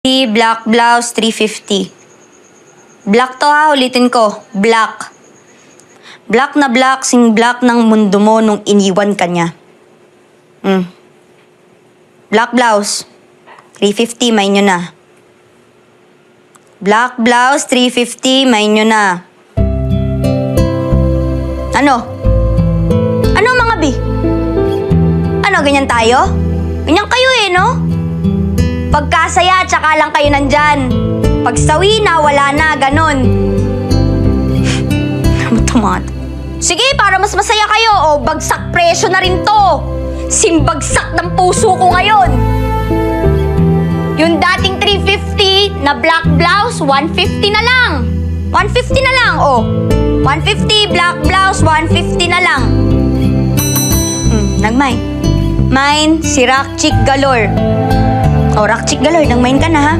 Black blouse, 350. Black to ha, ulitin ko. Black. Black na black, sing black ng mundo mo nung iniwan ka niya. Black blouse, 350, may nyo na. Black blouse, 350, may nyo na. Ano? Ano mga bi? Ano, ganyan tayo? Ganyan kayo no? Pagkasaya, tsaka lang kayo nandyan. Pag sawi na, wala na, ganon. Sige, para mas masaya kayo, o bagsak presyo na rin to. Simbagsak ng puso ko ngayon. Yung dating 350 na black blouse, 150 na lang. 150 na lang, 150, black blouse, 150 na lang. Nagmine. Mine, si Rock Chick Galore. Rock Chick Galore, nagmine ka na ha?